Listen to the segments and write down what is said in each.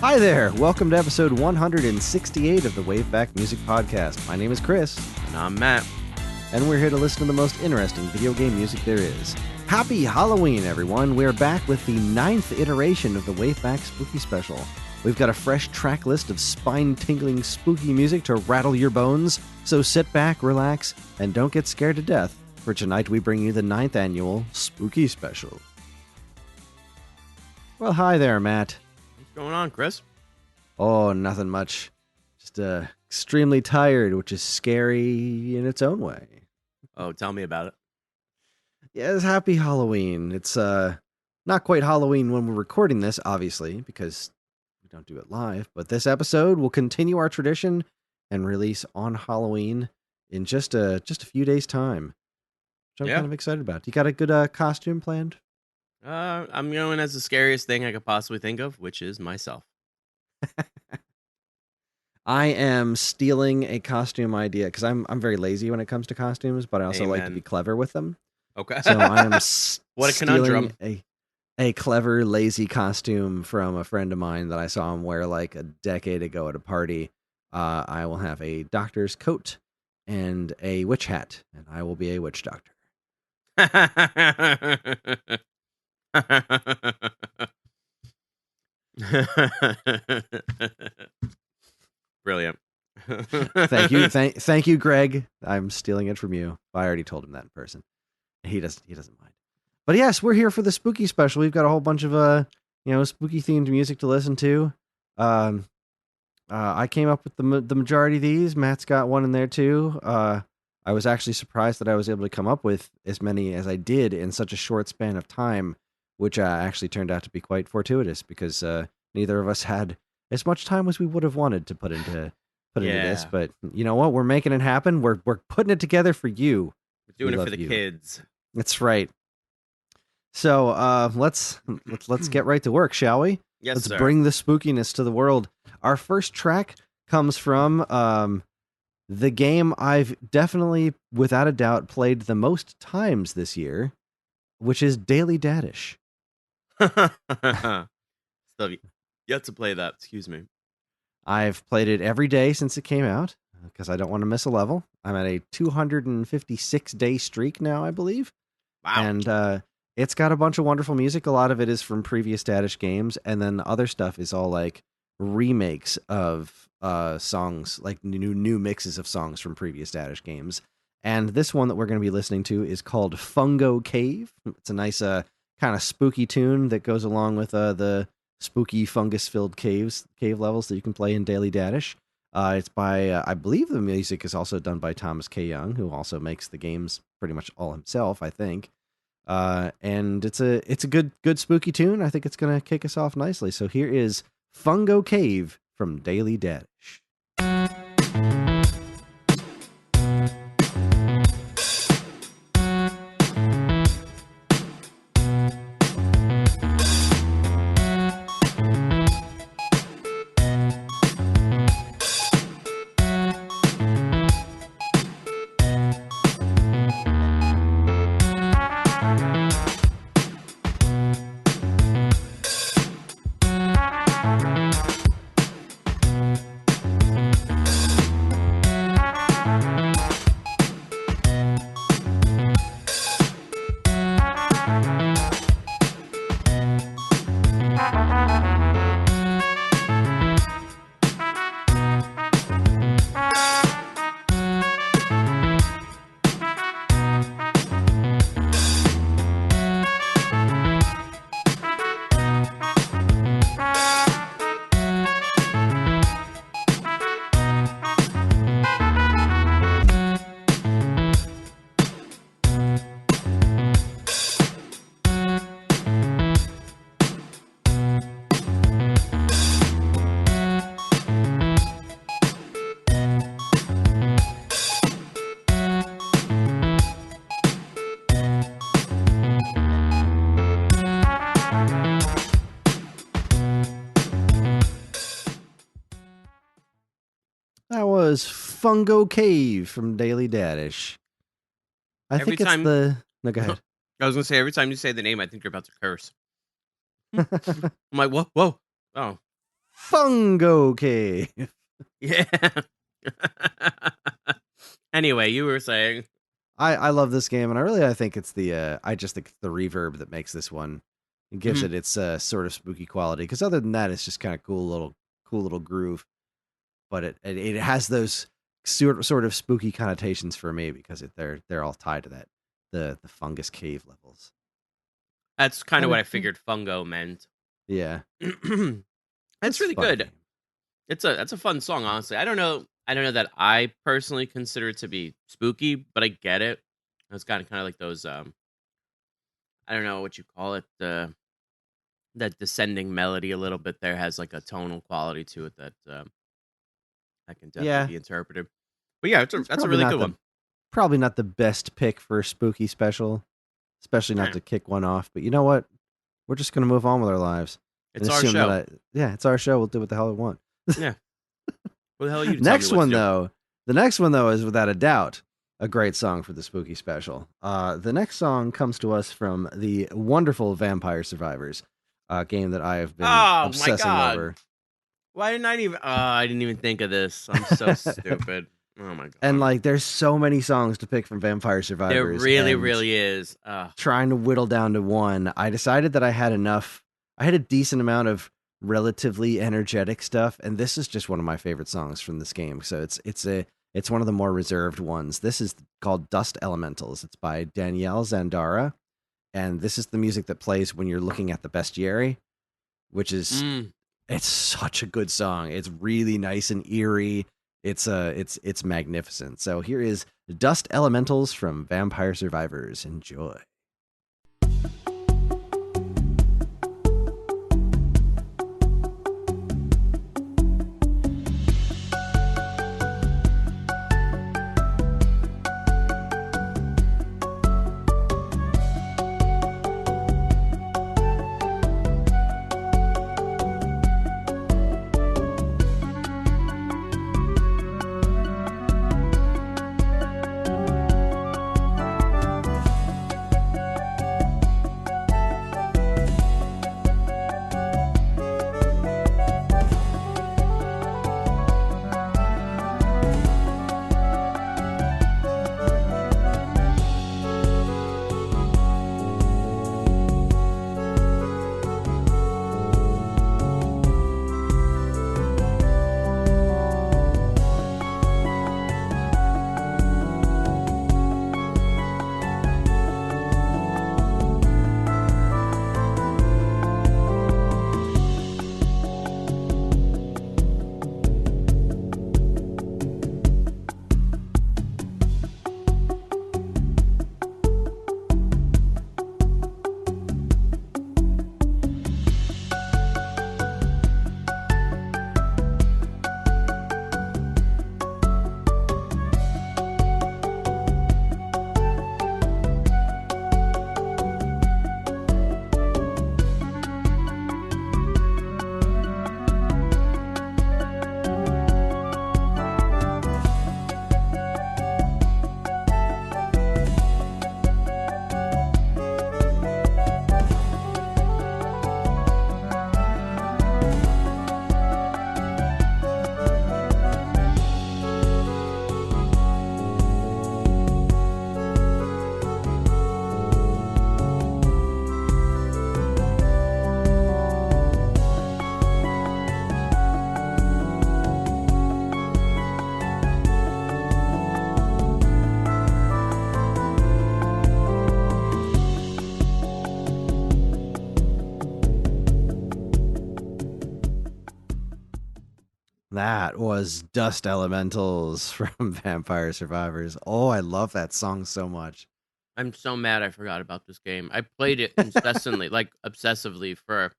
Hi there! Welcome to episode 168 of the WaveBack Music Podcast. My name is Kris. And I'm Matt. And we're here to listen to the most interesting video game music there is. Happy Halloween, everyone! We're back with the 9th iteration of the WaveBack Spooky Special. We've got a fresh track list of spine-tingling spooky music to rattle your bones, so sit back, relax, and don't get scared to death. For tonight, we bring you the 9th annual Spooky Special. Well, hi there, Matt. What's going on, Kris? Oh, nothing much. Just extremely tired, which is scary in its own way. Oh, tell me about it. Yes, happy Halloween. It's not quite Halloween when we're recording this, obviously, because we don't do it live. But this episode will continue our tradition and release on Halloween in just a few days' time, which I'm kind of excited about. You got a good costume planned? I'm going as the scariest thing I could possibly think of, which is myself. I am stealing a costume idea because I'm very lazy when it comes to costumes, but I also like to be clever with them. Okay. So I am what a conundrum. A clever, lazy costume from a friend of mine that I saw him wear like a decade ago at a party. I will have a doctor's coat and a witch hat, and I will be a witch doctor. Brilliant. Thank you, Greg. I'm stealing it from you. I already told him that in person. He doesn't mind. But yes, we're here for the spooky special. We've got a whole bunch of spooky themed music to listen to. I came up with the majority of these. Matt's got one in there too. I was actually surprised that I was able to come up with as many as I did in such a short span of time, which actually turned out to be quite fortuitous because neither of us had as much time as we would have wanted to put into this. But you know what? We're making it happen. We're putting it together for you. We're doing it for the kids. That's right. So let's get right to work, shall we? Yes, let's sir. Bring the spookiness to the world. Our first track comes from the game I've definitely, without a doubt, played the most times this year, which is Daily Danish. Still yet to play that. Excuse me. I've played it every day since it came out because I don't want to miss a level. I'm at a 256-day streak now, I believe. Wow. And it's got a bunch of wonderful music. A lot of it is from previous Danish games, and then the other stuff is all like remakes of songs, like new mixes of songs from previous Danish games. And this one that we're going to be listening to is called Fungo Cave. It's a nice kind of spooky tune that goes along with the spooky fungus-filled cave levels that you can play in Daily Danish. It's by, I believe the music is also done by Thomas K. Young, who also makes the games pretty much all himself, I think. And it's a good spooky tune. I think it's going to kick us off nicely. So here is Fungo Cave from Daily Danish. That was Fungo Cave from Daily Danish. I think it's the... No, go ahead. I was going to say, every time you say the name, I think you're about to curse. I'm like, whoa. Oh. Fungo Cave. Yeah. Anyway, you were saying. I love this game, and I think it's the I just think it's the reverb that makes this one. It gives Mhm. it its sort of spooky quality. Because other than that, it's just kind of cool little groove. But it has those sort of spooky connotations for me because they're all tied to that the fungus cave levels. That's kind of And what it, I figured Fungo meant. yeah, That's it's a really fun good. game. That's a fun song, honestly. I don't know that I personally consider it to be spooky, but I get it. It's kind of like those I don't know what you call it, that descending melody a little bit there has like a tonal quality to it that can definitely Yeah, be interpreted. But yeah, it's that's a really good one. probably not the best pick for a spooky special, especially not Yeah, to kick one off. But you know what? We're just gonna move on with our lives and it's our assume that show. yeah, it's our show. We'll do what the hell we want. Yeah. What the hell are you to tell me Next what to one do? though, the next one though is without a doubt a great song for the spooky special. The next song comes to us from the wonderful Vampire Survivors, game that I have been Oh my obsessing god. over. Why didn't I even I didn't even think of this. I'm so stupid. Oh my And god. like, there's so many songs to pick from Vampire There Survivors, really, and really is. trying to whittle down to one, I decided that I had enough. I had a decent amount of relatively energetic stuff, and this is just one of my favorite songs from this game. So it's one of the more reserved ones. This is called Dust Elementals. It's by Danielle Zandara, and this is the music that plays when you're looking at the bestiary, which is mm. it's such a good song. It's really nice and eerie. It's magnificent. So here is Dust Elementals from Vampire Survivors. Enjoy. That was Dust Elementals from Vampire Survivors. Oh, I love that song so much. I'm so mad I forgot about this game. I played it incessantly, like obsessively for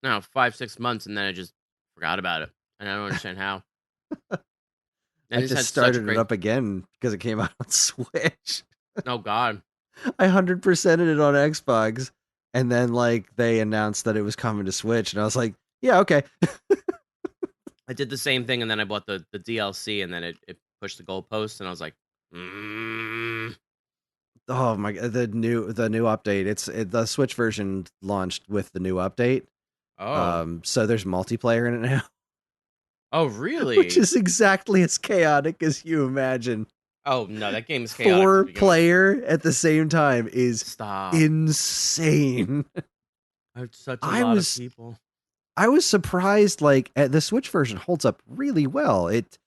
no 5 6 months, and then I just forgot about it, and I don't understand how. I And this just had such a started it great. up again because it came out on Switch. Oh God, I 100%ed it on Xbox, and then like they announced that it was coming to Switch, and I was like, yeah, okay. I did the same thing, and then I bought the DLC, and then it pushed the goalpost, and I was like, mm. Oh my god, the new update. The Switch version launched with the new update, Oh. So there's multiplayer in it now, Oh, which really? is exactly as chaotic as you imagine. Oh, no, that game is chaotic to 4 begin with. player at the same time is Stop. insane. That's such a I lot of was people. I was surprised. Like the Switch version holds up really well. It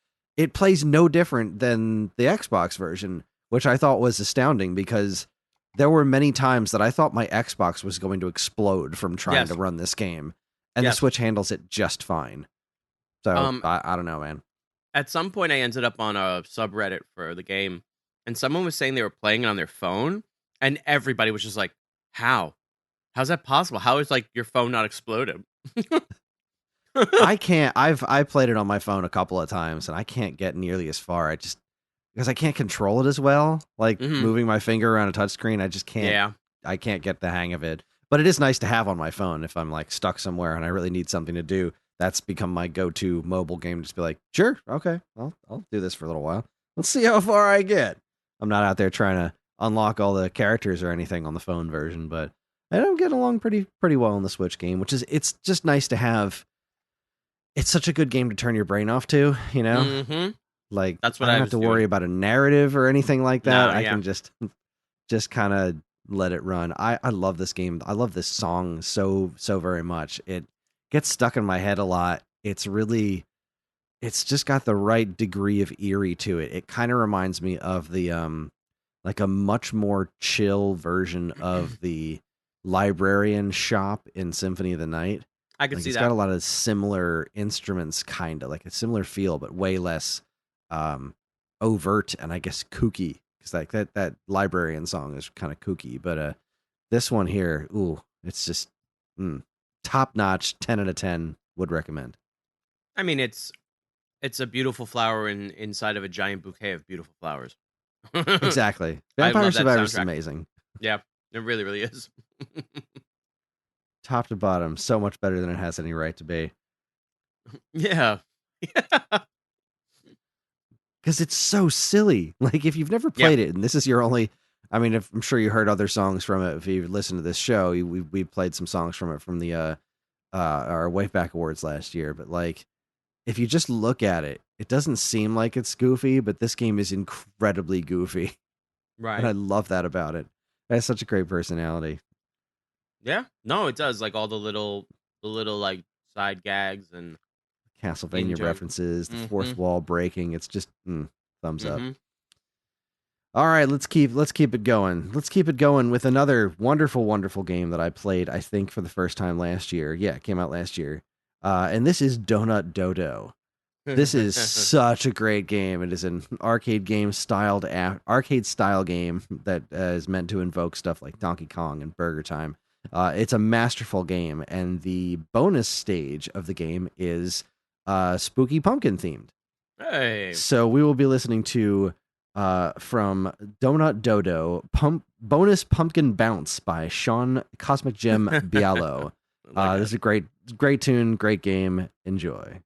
plays no different than the Xbox version, which I thought was astounding because there were many times that I thought my Xbox was going to explode from trying to Yes. run this game, and the Yes. Switch handles it just fine. So Um, I don't know, man. at some point, I ended up on a subreddit for the game, and someone was saying they were playing it on their phone, and everybody was just like, "How? How's that possible? How is like your phone not exploded?" I can't. I played it on my phone a couple of times, and I can't get nearly as far. I just because I can't control it as well. Like Hmm. moving my finger around a touchscreen, I just can't. Yeah. I can't get the hang of it. But it is nice to have on my phone if I'm like stuck somewhere and I really need something to do. That's become my go-to mobile game. Just be like, sure, okay, I'll do this for a little while. Let's see how far I get. I'm not out there trying to unlock all the characters or anything on the phone version, but I'm getting along pretty well in the Switch game, which is it's just nice to have. It's such a good game to turn your brain off to, you know? Hmm. Like That's I what don't I have was to worry doing. about a narrative or anything like that. No, I yeah. can just kind of let it run. I love this game. I love this song so very much. It gets stuck in my head a lot. It's just got the right degree of eerie to it. It kind of reminds me of the like a much more chill version of the librarian shop in Symphony of the Night. I could Like see it's got that. a lot of similar instruments, kind of like a similar feel, but way less um, overt and I guess kooky. Because like that librarian song is kind of kooky, but this one here, ooh, it's just top notch. 10 out of 10 would recommend. I mean, it's a beautiful flower inside of a giant bouquet of beautiful flowers. Exactly. I Vampire love that Survivors is soundtrack. amazing, Yeah, it really, really is. top to bottom. So much better than it has any right to be. Yeah. Yeah. Because it's so silly. Like if you've never Yeah. played it, and this is your only, I mean, if, I'm sure you heard other songs from it. If you listen to this show, we played some songs from it from the our WaveBack Awards last year. But like, if you just look at it, it doesn't seem like it's goofy, but this game is incredibly goofy, and I Right. love that about it. It has such a great personality. Yeah. No, it does. Like all the little like side gags and in Castlevania joke. references, the Mm-hmm. fourth wall breaking. It's just thumbs up. Mm-hmm. All right, let's keep it going. Let's keep it going with another wonderful game that I played. I think for the first time last year. Yeah, it came out last year, and this is Donut Dodo. This is such a great game. It is an arcade style game that is meant to invoke stuff like Donkey Kong and Burger Time. It's a masterful game, and the bonus stage of the game is spooky pumpkin themed. Hey. So we will be listening to from Donut Dodo bonus pumpkin bounce by Sean Cosmic Gem Bialo. Like This is a great tune, great game. Enjoy.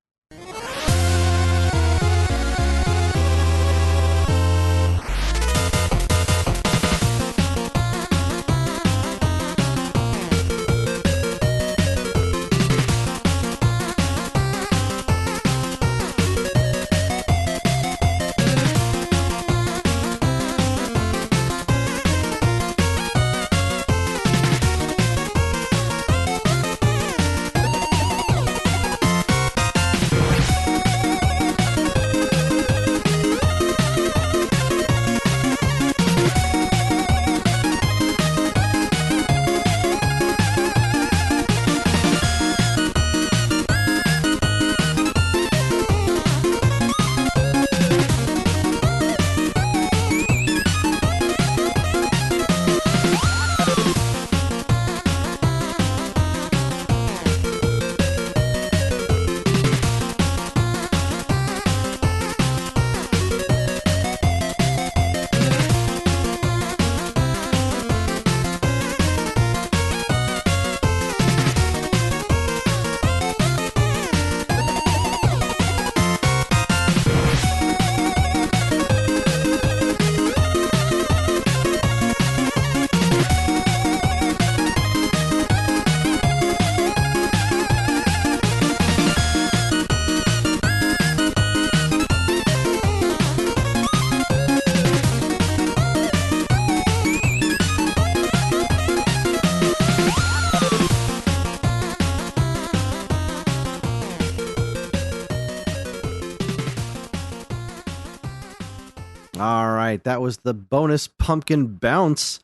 right, that was the bonus pumpkin bounce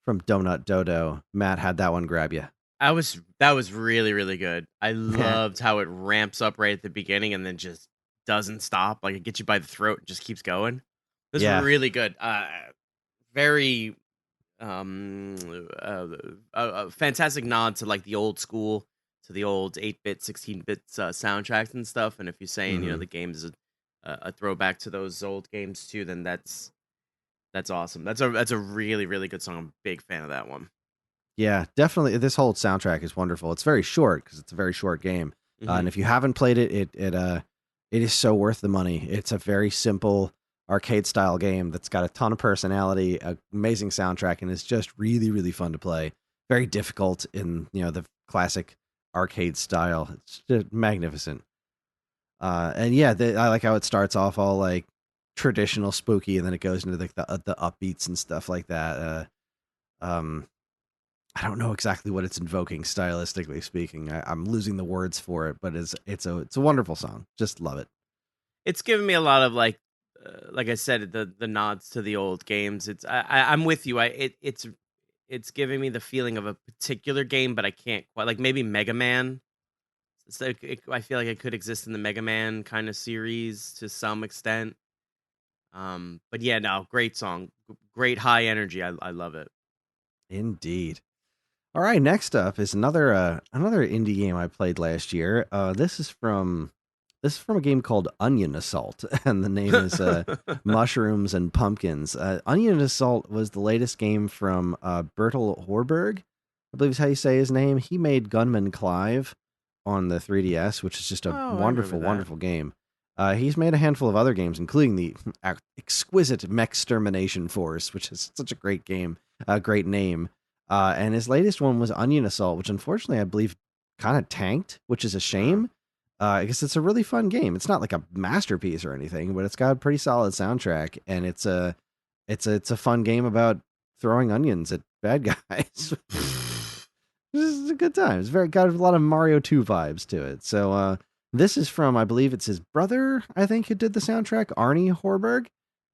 from Donut Dodo. Matt, had that one grab you? That was really, really good. I loved how it ramps up right at the beginning and then just doesn't stop. Like it gets you by the throat and just keeps going. It was Yeah. really good. Very a fantastic nod to like the old school, to the old 8-bit, 16-bit soundtracks and stuff. And if you're saying Mhm. the game is a throwback to those old games too, then that's awesome. That's a really, really good song. I'm a big fan of that one. Yeah, definitely. This whole soundtrack is wonderful. It's very short because it's a very short game, and Hmm. if you haven't played it, it is so worth the money. It's a very simple arcade style game that's got a ton of personality, amazing soundtrack, and it's just really really fun to play. Very difficult in the classic arcade style. It's just magnificent. And yeah, I like how it starts off all like traditional spooky, and then it goes into the upbeats and stuff like that. Um, I don't know exactly what it's invoking stylistically speaking. I'm losing the words for it, but it's a wonderful song. Just love it. It's given me a lot of like I said, the nods to the old games. I'm with you. It's giving me the feeling of a particular game, but I can't quite like maybe Mega Man. It's like I feel like it could exist in the Mega Man kind of series to some extent. But yeah, no, great song, great high energy. I love it. Indeed. All right, next up is another indie game I played last year. This is from a game called Onion Assault, and the name is Mushrooms and Pumpkins. Onion Assault was the latest game from Bertel Horberg, I believe is how you say his name. He made Gunman Clive on the 3DS, which is just a Oh, I remember wonderful, that. wonderful game. He's made a handful of other games, including the exquisite Mech Extermination Force, which is such a great game, a great name. And his latest one was Onion Assault, which unfortunately I believe kind of tanked, which is a Uh, shame. I guess it's a really fun game. It's not like a masterpiece or anything, but it's got a pretty solid soundtrack, and it's a fun game about throwing onions at bad guys. This is a good time. It's very got a lot of Mario 2 vibes to it. So this is from, I believe it's his brother, I think, who did the soundtrack, Arnie Horberg.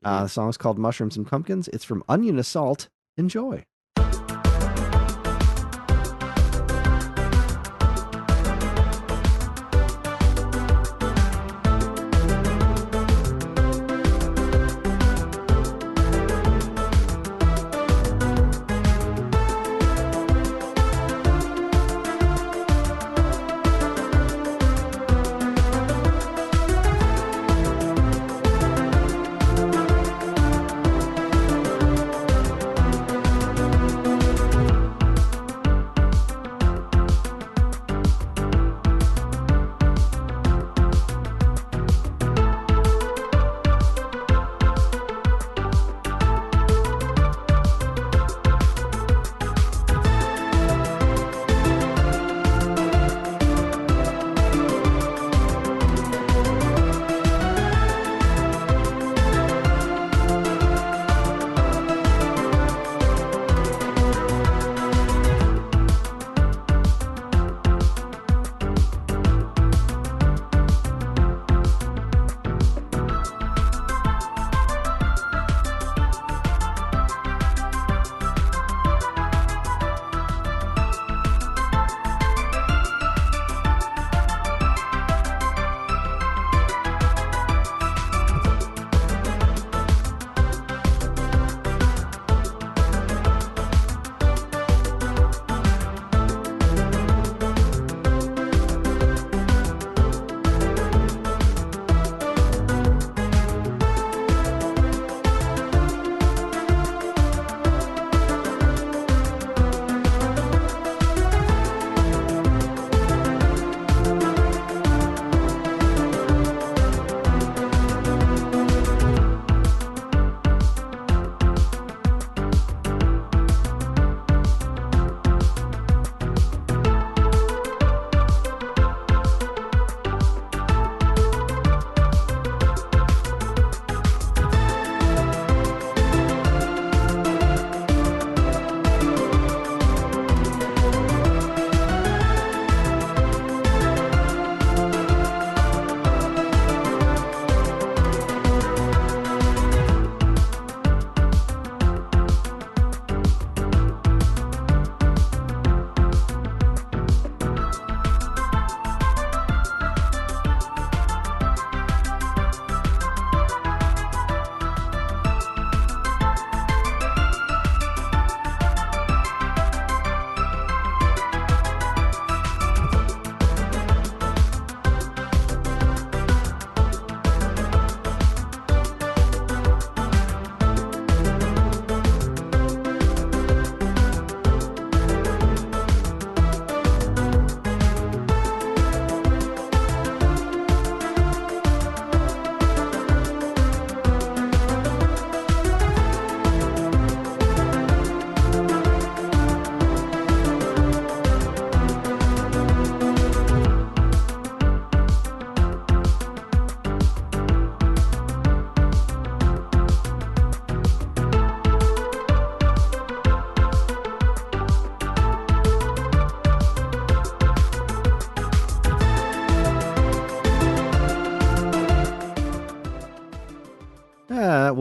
mhm. The song is called Mushrooms and Pumpkins. It's from Onion Assault. Enjoy.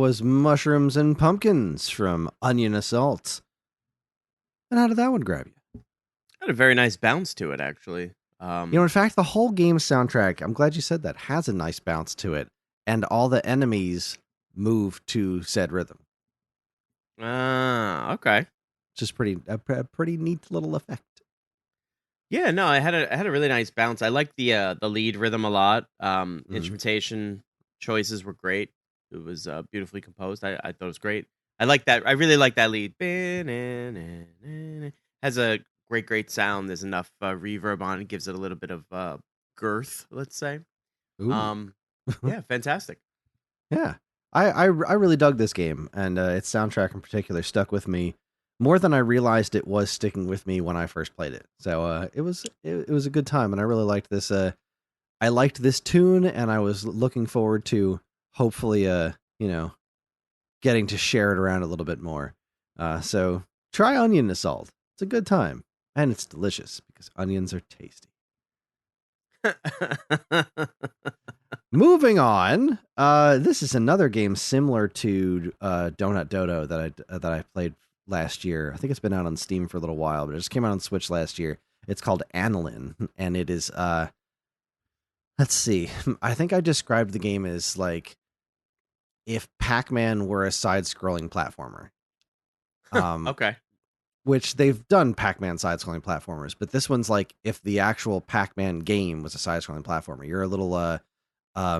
was Mushrooms and Pumpkins from Onion Assault. And how did that one grab you? Had a very nice bounce to it, actually. In fact, the whole game soundtrack, I'm glad you said that, has a nice bounce to it. And all the enemies move to said rhythm. Okay. Just a pretty neat little effect. Yeah, no, I had a really nice bounce. I like the lead rhythm a lot. Instrumentation choices were great. It was beautifully composed. I thought it was great. I like that. I really like that lead. Has a great sound. There's enough reverb on it. Gives it a little bit of girth, let's say. Ooh. Yeah, fantastic. Yeah. I really dug this game, and its soundtrack in particular stuck with me more than I realized it was sticking with me when I first played it. So it was a good time, and I really liked this. I liked this tune, and I was looking forward to hopefully getting to share it around a little bit more. So try Onion Assault. It's a good time, and it's delicious because onions are tasty. Moving on, this is another game similar to Donut Dodo that I played last year. I think it's been out on Steam for a little while, but it just came out on Switch last year. It's called Annalynn, and it is let's see. I think I described the game as like if Pac-Man were a side-scrolling platformer. Okay. Which they've done Pac-Man side-scrolling platformers, but this one's like if the actual Pac-Man game was a side-scrolling platformer. You're a little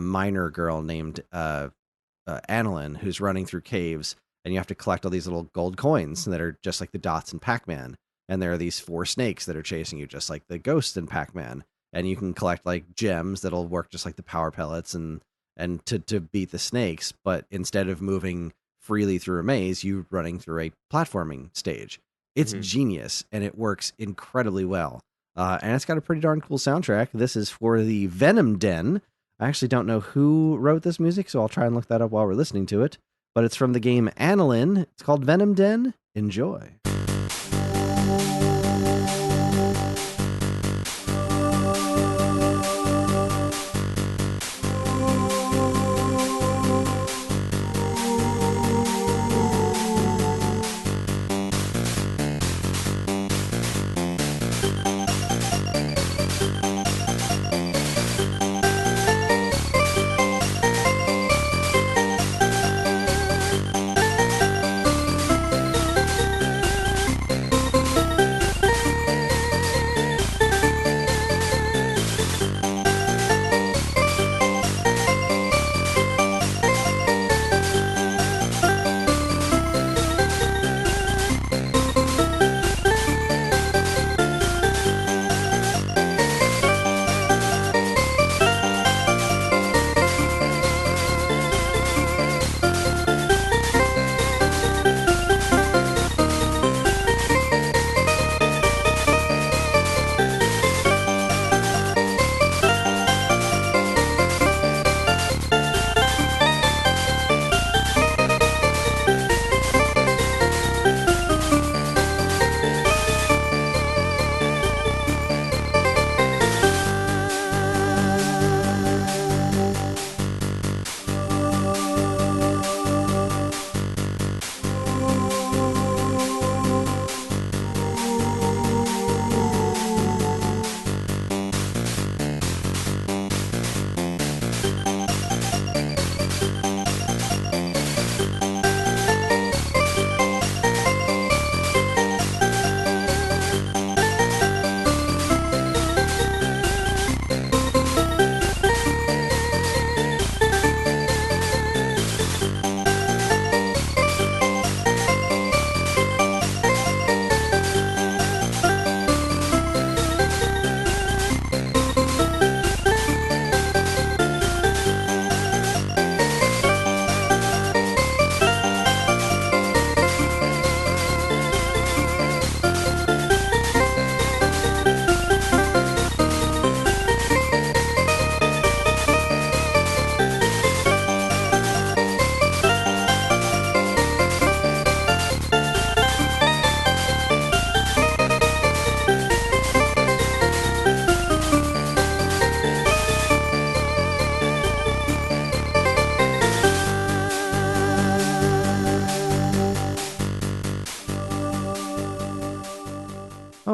miner girl named Annalynn who's running through caves, and you have to collect all these little gold coins that are just like the dots in Pac-Man. And there are these 4 snakes that are chasing you, just like the ghosts in Pac-Man. And you can collect like gems that'll work just like the power pellets and to beat the snakes. But instead of moving freely through a maze, you're running through a platforming stage. It's genius, and it works incredibly well. And it's got a pretty darn cool soundtrack. This is for the Venom Den. I actually don't know who wrote this music, so I'll try and look that up while we're listening to it. But it's from the game Annalynn. It's called Venom Den. Enjoy.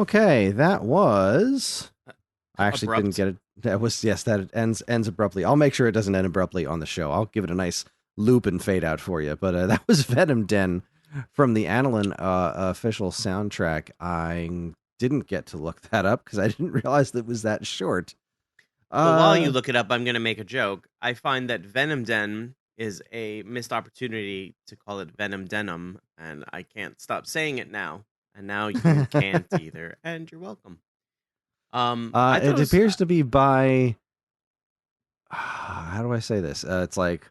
Okay, that was. I actually Abrupt. didn't get it. That was yes. That ends abruptly. I'll make sure it doesn't end abruptly on the show. I'll give it a nice loop and fade out for you. But that was Venom Den from the Annalynn official soundtrack. I didn't get to look that up because I didn't realize that it was that short. Well, while you look it up, I'm going to make a joke. I find that Venom Den is a missed opportunity to call it Venom Denim, and I can't stop saying it now. And now you can't either, and you're welcome. I thought it appears to be by. How do I say this? It's like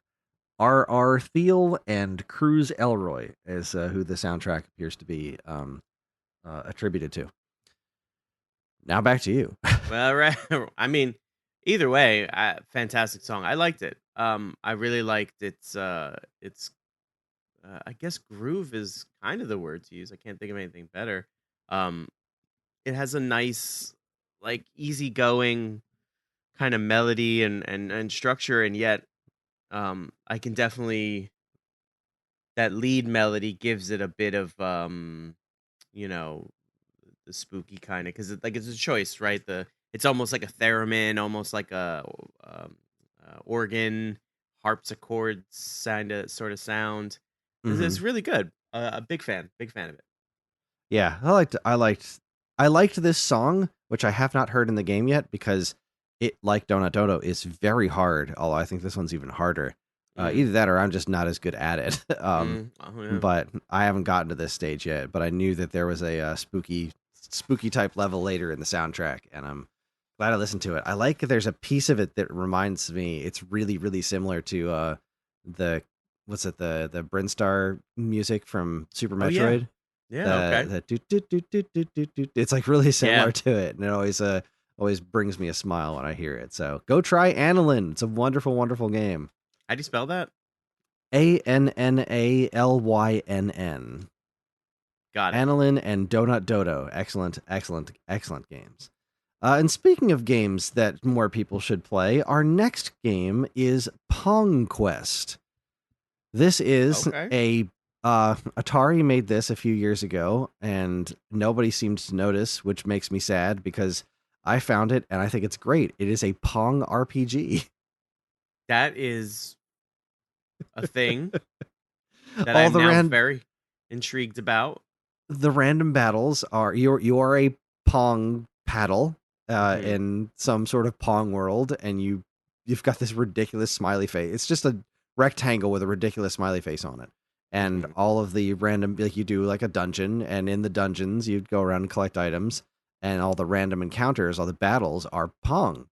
R.R. Thiel and Cruz Elroy is who the soundtrack appears to be attributed to. Now back to you. Well, right. I mean, either way, fantastic song. I liked it. I really liked its. I guess groove is kind of the word to use. I can't think of anything better. It has a nice, like, easygoing kind of melody and structure, and yet, I can definitely that lead melody gives it a bit of you know, the spooky kind of, because it's a choice, right? It's almost like a theremin, almost like a organ, harpsichord sort of sound. It's really good. A big fan of it. Yeah, I liked this song, which I have not heard in the game yet because it, like Donut Dodo, is very hard. Although I think this one's even harder. Either that or I'm just not as good at it. Yeah. But I haven't gotten to this stage yet. But I knew that there was a spooky type level later in the soundtrack, and I'm glad I listened to it. I like that there's a piece of it that reminds me. It's really, really similar to the the Brinstar music from Super Metroid. Yeah, okay. It's like really similar to it, and it always brings me a smile when I hear it. So go try Annalynn. It's a wonderful, wonderful game. How do you spell that? Annalynn. Got it. Annalynn and Donut Dodo. Excellent, excellent, excellent games. And speaking of games that more people should play, our next game is Pong Quest. This is a Atari made this a few years ago, and nobody seemed to notice, which makes me sad because I found it and I think it's great. It is a Pong RPG. That is a thing that I'm now very intrigued about. The random battles are you are a Pong paddle in some sort of Pong world, and you've got this ridiculous smiley face. It's just a rectangle with a ridiculous smiley face on it. And all of the random, like you do like a dungeon, and in the dungeons you'd go around and collect items, and all the random encounters, all the battles are Pong.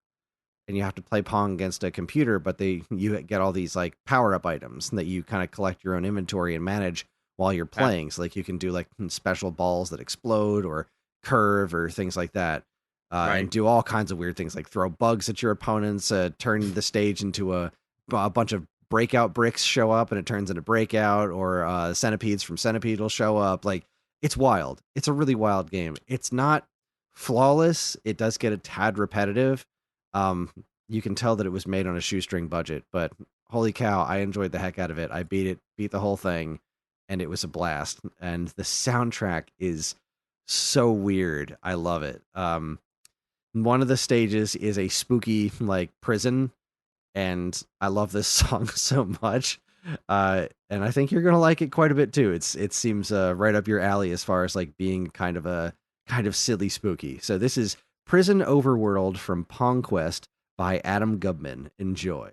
And you have to play Pong against a computer, but you get all these like power-up items that you kind of collect your own inventory and manage while you're playing. So like you can do like special balls that explode or curve or things like that. And do all kinds of weird things like throw bugs at your opponents, turn the stage into a bunch of breakout bricks show up and it turns into breakout, or centipedes from Centipede will show up. Like, it's wild. It's a really wild game. It's not flawless. It does get a tad repetitive. You can tell that it was made on a shoestring budget, but holy cow, I enjoyed the heck out of it. I beat the whole thing, and it was a blast. And the soundtrack is so weird. I love it. One of the stages is a spooky like prison, and I love this song so much. And I think you're gonna like it quite a bit too. It seems right up your alley as far as like being kind of silly spooky. So this is Prison Overworld from Pong Quest by Adam Gubman. Enjoy.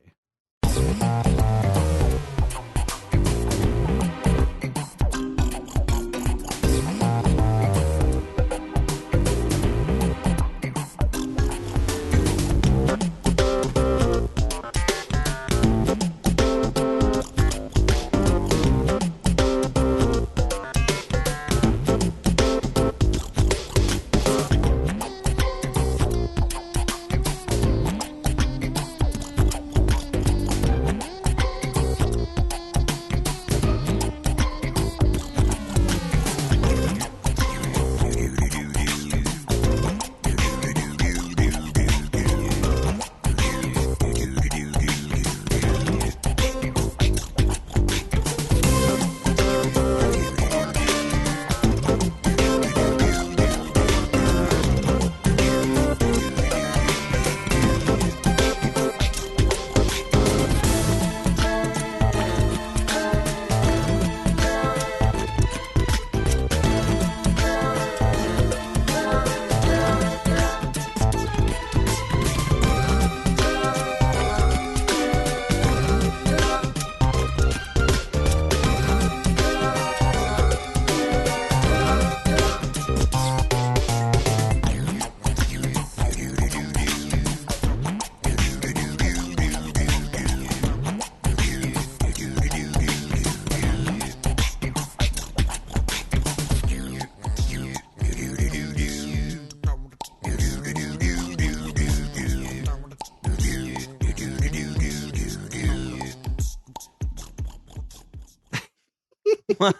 What?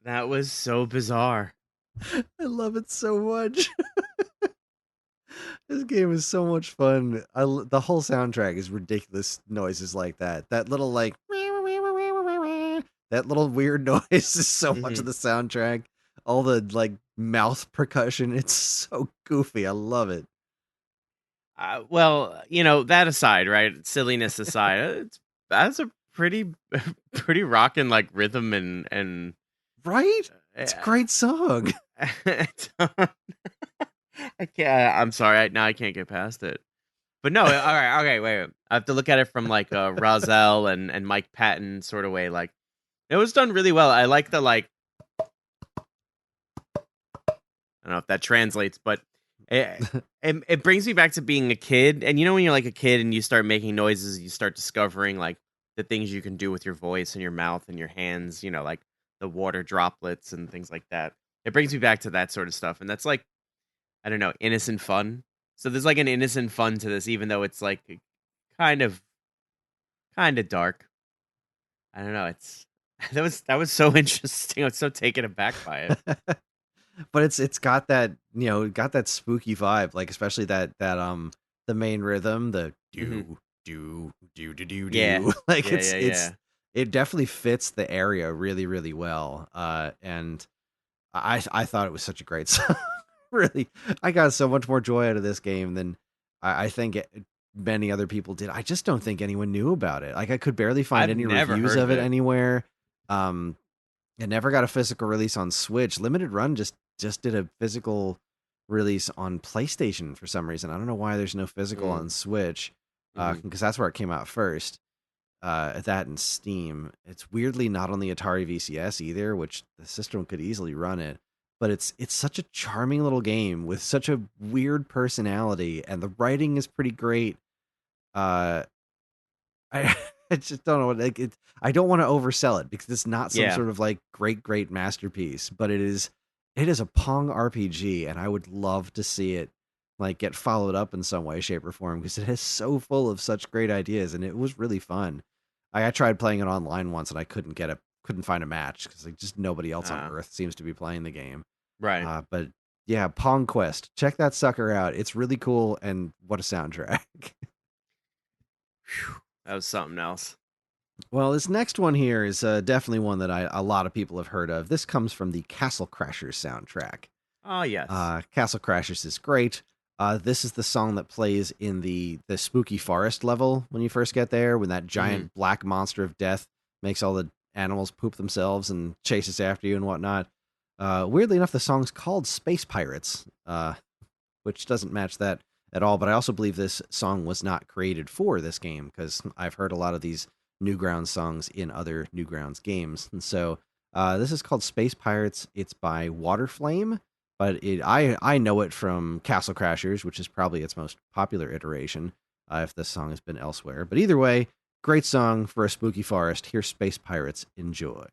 That was so bizarre. I love it so much. This game is so much fun. The whole soundtrack is ridiculous noises like that. That little like that little weird noise is so much of the soundtrack. All the like mouth percussion. It's so goofy. I love it. Well, that aside, right? Silliness aside, that's a pretty rocking like rhythm and right. It's a great song. I can't. I'm sorry. Now I can't get past it. But no, all right, okay, wait. I have to look at it from like a Rozelle and Mike Patton sort of way. Like it was done really well. I like the like. I don't know if that translates, but it brings me back to being a kid. And when you're like a kid and you start making noises, you start discovering like the things you can do with your voice and your mouth and your hands. Like the water droplets and things like that. It brings me back to that sort of stuff, and that's like, I don't know, innocent fun. So there's like an innocent fun to this, even though it's like kind of dark. I don't know. That was so interesting. I was so taken aback by it. But it's got that got that spooky vibe, like especially that the main rhythm, the do do do do do do. Like it definitely fits the area really really well. And I thought it was such a great song. Really, I got so much more joy out of this game than I think many other people did. I just don't think anyone knew about it. Like I could barely find any reviews of it anywhere. It never got a physical release on Switch. Limited Run just did a physical release on PlayStation for some reason. I don't know why there's no physical on Switch, because that's where it came out first. That and Steam. It's weirdly not on the Atari VCS either, which the system could easily run it. But it's such a charming little game with such a weird personality, and the writing is pretty great. I just don't know. I don't want to oversell it because it's not some sort of like great masterpiece, but it is a Pong RPG, and I would love to see it like get followed up in some way, shape, or form because it is so full of such great ideas, and it was really fun. I tried playing it online once, and I couldn't find a match because like just nobody else on Earth seems to be playing the game. Right. But yeah, Pong Quest. Check that sucker out. It's really cool, and what a soundtrack. That was something else. Well, this next one here is definitely one that a lot of people have heard of. This comes from the Castle Crashers soundtrack. Oh, yes. Castle Crashers is great. This is the song that plays in the spooky forest level when you first get there, when that giant black monster of death makes all the animals poop themselves and chases after you and whatnot. Weirdly enough, the song's called Space Pirates, which doesn't match that at all. But I also believe this song was not created for this game because I've heard a lot of these Newgrounds songs in other Newgrounds games. And so this is called Space Pirates. It's by Waterflame, but I know it from Castle Crashers, which is probably its most popular iteration, if this song has been elsewhere. But either way, great song for a spooky forest. Here's Space Pirates. Enjoy.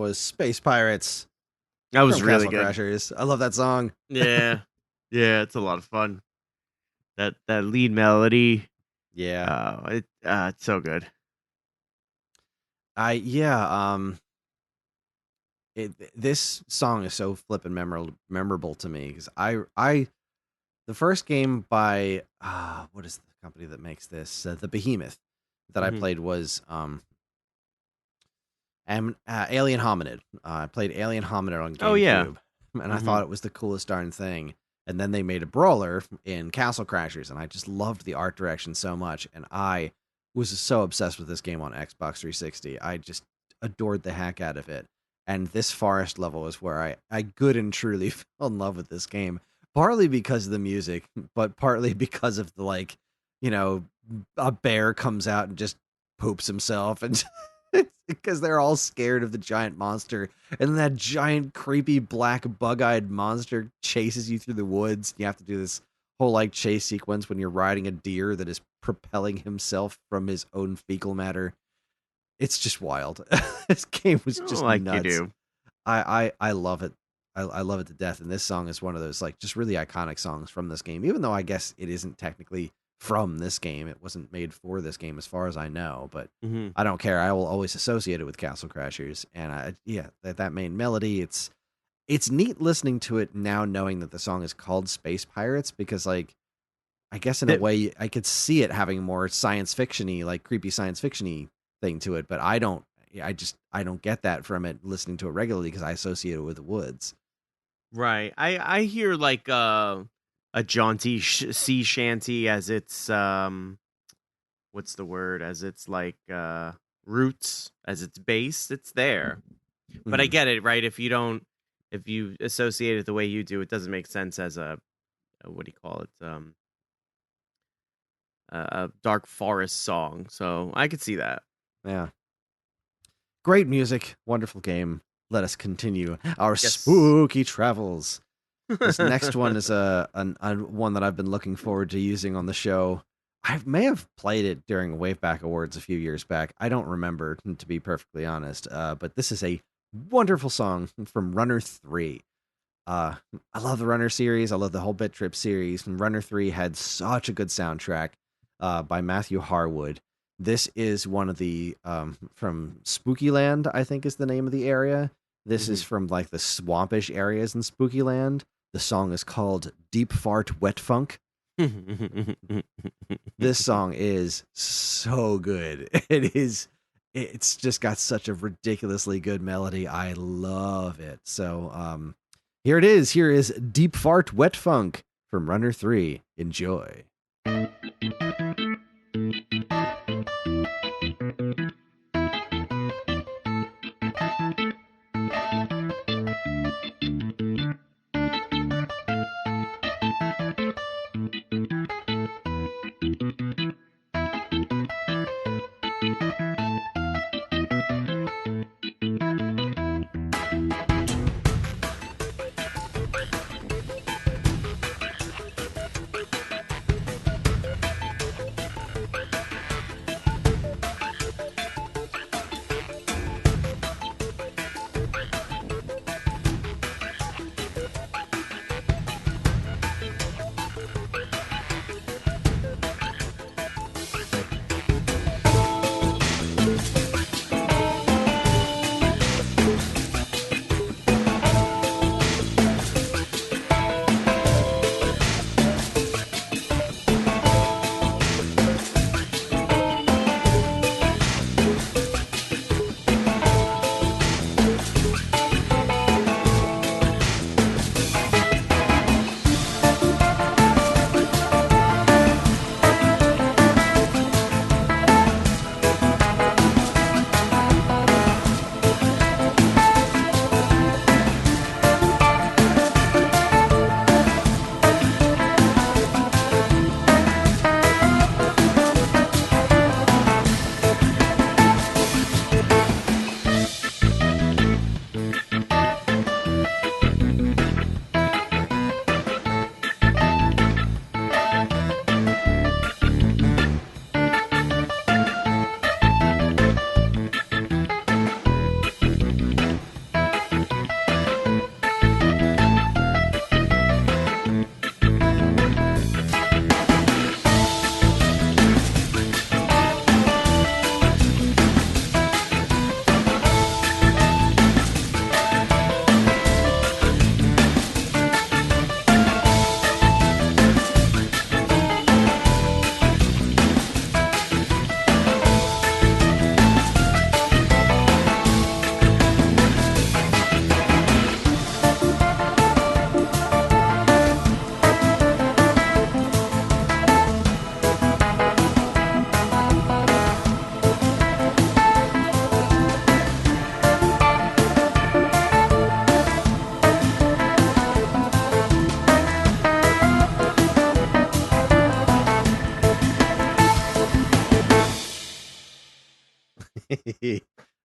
was Space Pirates That was from really Castle good. Crashers. I love that song. Yeah. Yeah, it's a lot of fun. That lead melody, Yeah. it's so good. This song is so flippin' memorable to me because the first game by what is the company that makes this? The Behemoth that I Mhm. played was Alien Hominid. I played Alien Hominid on Oh, yeah. GameCube, and I Mhm. thought it was the coolest darn thing. And then they made a brawler in Castle Crashers, and I just loved the art direction so much. And I was so obsessed with this game on Xbox 360. I just adored the heck out of it. And this forest level is where I good and truly fell in love with this game, partly because of the music, but partly because of the you know, a bear comes out and just poops himself and because they're all scared of the giant monster, and then that giant creepy black bug-eyed monster chases you through the woods. You have to do this whole chase sequence when you're riding a deer that is propelling himself from his own fecal matter. It's just wild. This game was Oh, just like you nuts. do. I love it. I love it to death, and this song is one of those just really iconic songs from this game, even though I guess it isn't technically from this game. It wasn't made for this game as far as I know, but Mhm. I don't care. I will always associate it with Castle Crashers, and that main melody. It's neat listening to it now, knowing that the song is called Space Pirates, because I guess in a That way I could see it having more science fictiony, creepy science fictiony thing to it, but I don't. I don't get that from it listening to it regularly because I associate it with the woods. Right. I hear a jaunty sea shanty as its what's the word? As its roots, as its base. It's there. But I Mhm. get it, right? If you associate it the way you do, it doesn't make sense as a what do you call it? A dark forest song. So I could see that. Yeah. Great music, wonderful game. Let us continue our Yes. spooky travels. This next one is a one that I've been looking forward to using on the show. I may have played it during WaveBack Awards a few years back. I don't remember, to be perfectly honest. But this is a wonderful song from Runner 3. Uh, I love the Runner series. I love the whole Bit Trip series. And Runner 3 had such a good soundtrack by Matthew Harwood. This is one of the from Spookyland, I think is the name of the area. This is Mhm. from the swampish areas in Spookyland. The song is called Deep Fart Wet Funk. This song is so good. It's just got such a ridiculously good melody. I love it. So here it is. Here is Deep Fart Wet Funk from Runner 3. Enjoy.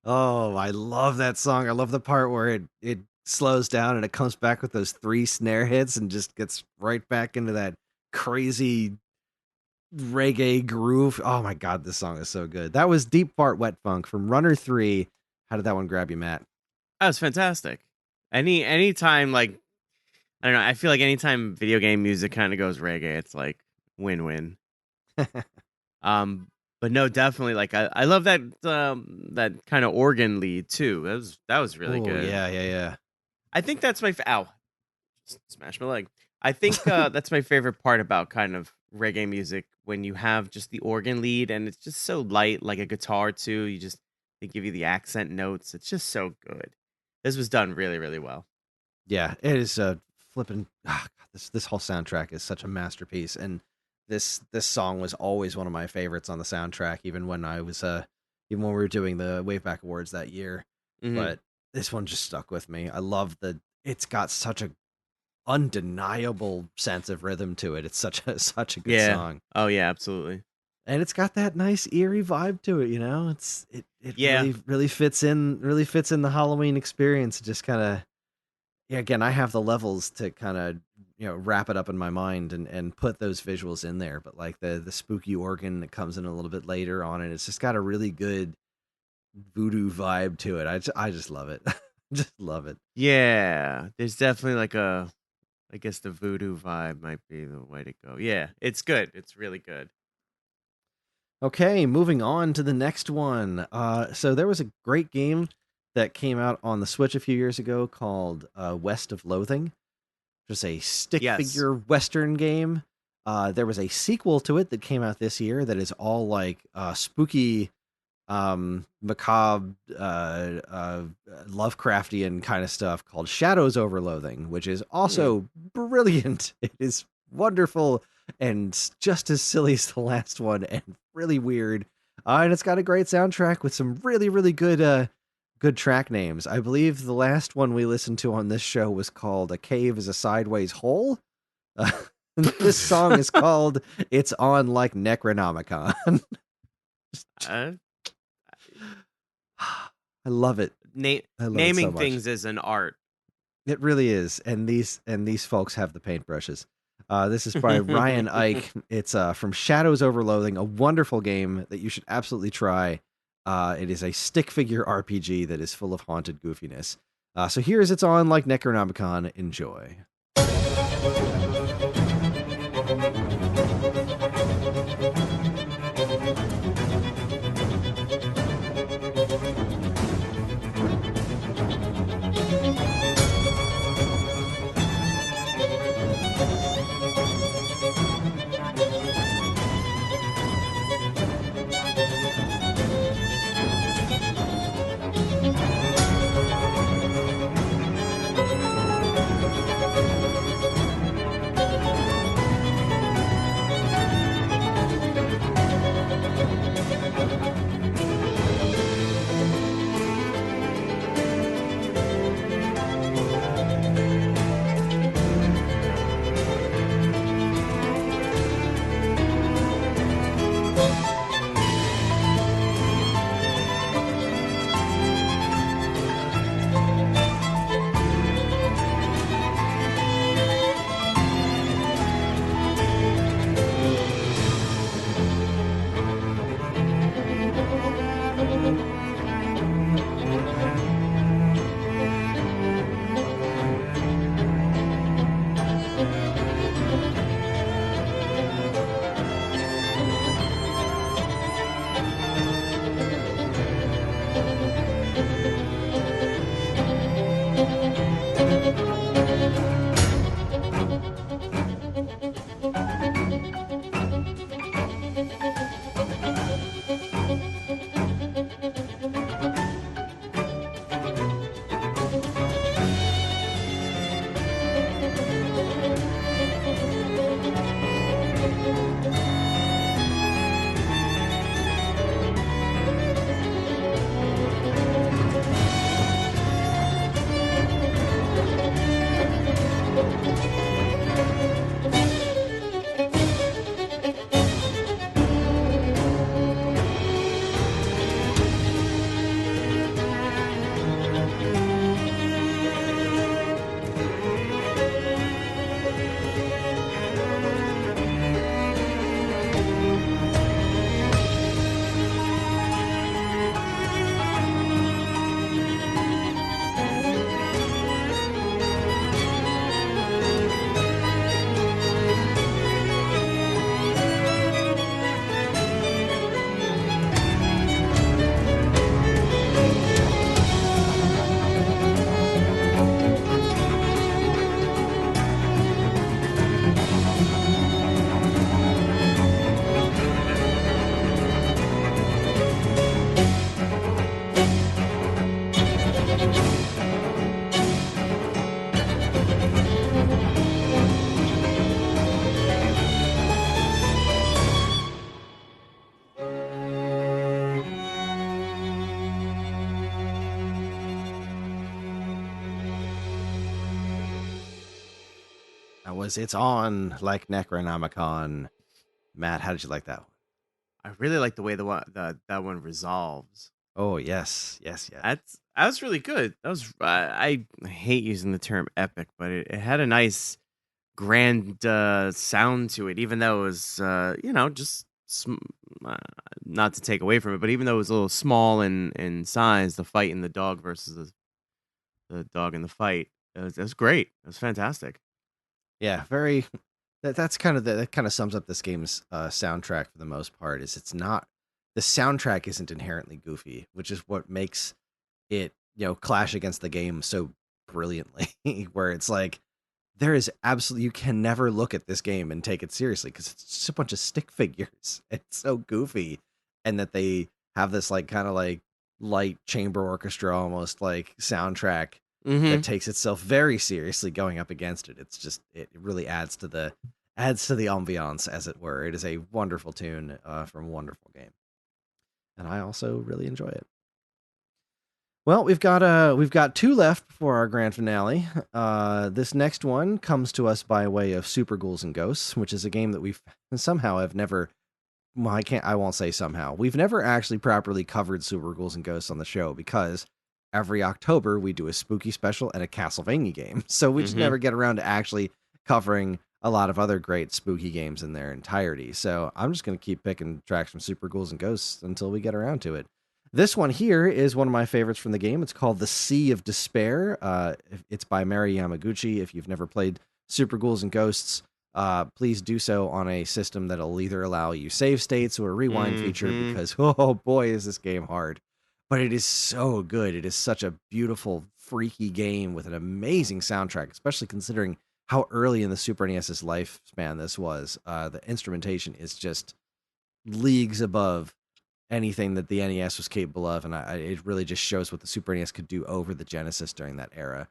Oh, I love that song. I love the part where it slows down and it comes back with those 3 snare hits and just gets right back into that crazy reggae groove. Oh my god, this song is so good. That was Deep Fart Wet Funk from Runner 3. How did that one grab you, Matt? That was fantastic. Anytime, like, I don't know, I feel like anytime video game music kind of goes reggae, it's like win-win. Um, but no, definitely, like, I love that kind of organ lead too. That was really Oh, good. yeah. I think that's my ow, smash my leg. I think that's my favorite part about kind of reggae music, when you have just the organ lead and it's just so light, like a guitar too. They give you the accent notes. It's just so good. This was done really, really well. Yeah, it is flipping. God, this whole soundtrack is such a masterpiece, and this song was always one of my favorites on the soundtrack, even when even when we were doing the WaveBack Awards that year. Hmm. But this one just stuck with me. I love the. It's got such a undeniable sense of rhythm to it. It's such a good Yeah. song, Oh yeah, absolutely. and it's got that nice eerie vibe to it. You know, it Yeah. really fits in the Halloween experience. It just kind of, yeah, again, I have the levels to kind of, wrap it up in my mind and put those visuals in there. But like the spooky organ that comes in a little bit later on, and it's just got a really good voodoo vibe to it. I just love it. Just love it. Yeah. There's definitely like I guess the voodoo vibe might be the way to go. Yeah, it's good. It's really good. Okay, moving on to the next one. So there was a great game that came out on the Switch a few years ago called West of Loathing. Just a stick Yes. figure Western game. There was a sequel to it that came out this year that is all like spooky, macabre, Lovecraftian kind of stuff called Shadows Over Loathing, which is Hmm. also brilliant. It is wonderful and just as silly as the last one and really weird. And it's got a great soundtrack with some really, really good track names. I believe the last one we listened to on this show was called "A Cave Is a Sideways Hole." Uh, this song is called "It's On Like Necronomicon." uh, I love it. I love it so naming much. things is an art. It really is, and these folks have the paintbrushes. This is by Ryan Ike. It's from Shadows Over Loathing, a wonderful game that you should absolutely try. It is a stick figure RPG that is full of haunted goofiness. So here's It's On Like Necronomicon. Enjoy. was It's On like Necronomicon. Matt, how did you like that one? I really like the way that one resolves. Oh, yes, yes, yes. That was really good. That was I hate using the term epic, but it had a nice grand sound to it, even though it was just uh, not to take away from it, but even though it was a little small in size, the fight in the dog versus the dog in the fight, it was great. It was fantastic. Yeah, very. That's kind of that kind of sums up this game's soundtrack for the most part. Is it's not the soundtrack isn't inherently goofy, which is what makes it clash against the game so brilliantly. Where it's like there is absolutely you can never look at this game and take it seriously because it's just a bunch of stick figures. It's so goofy, and that they have this like kind of like light chamber orchestra almost like soundtrack Mm-hmm. that takes itself very seriously going up against it. It's just it really adds to the ambiance, as it were. It is a wonderful tune from a wonderful game, and I also really enjoy it. Well, we've got two left before our grand finale. This next one comes to us by way of Super Ghouls and Ghosts, which is a game that we've somehow have never. Well, I won't say somehow. We've never actually properly covered Super Ghouls and Ghosts on the show because every October we do a spooky special and a Castlevania game. So we just never get around to actually covering a lot of other great spooky games in their entirety. So I'm just going to keep picking tracks from Super Ghouls and Ghosts until we get around to it. This one here is one of my favorites from the game. It's called The Sea of Despair. It's by Mari Yamaguchi. If you've never played Super Ghouls and Ghosts, please do so on a system that'll either allow you save states or a rewind feature, because oh boy is this game hard. But it is so good. It is such a beautiful, freaky game with an amazing soundtrack, especially considering how early in the Super NES's lifespan this was. The instrumentation is just leagues above anything that the NES was capable of, and it really just shows what the Super NES could do over the Genesis during that era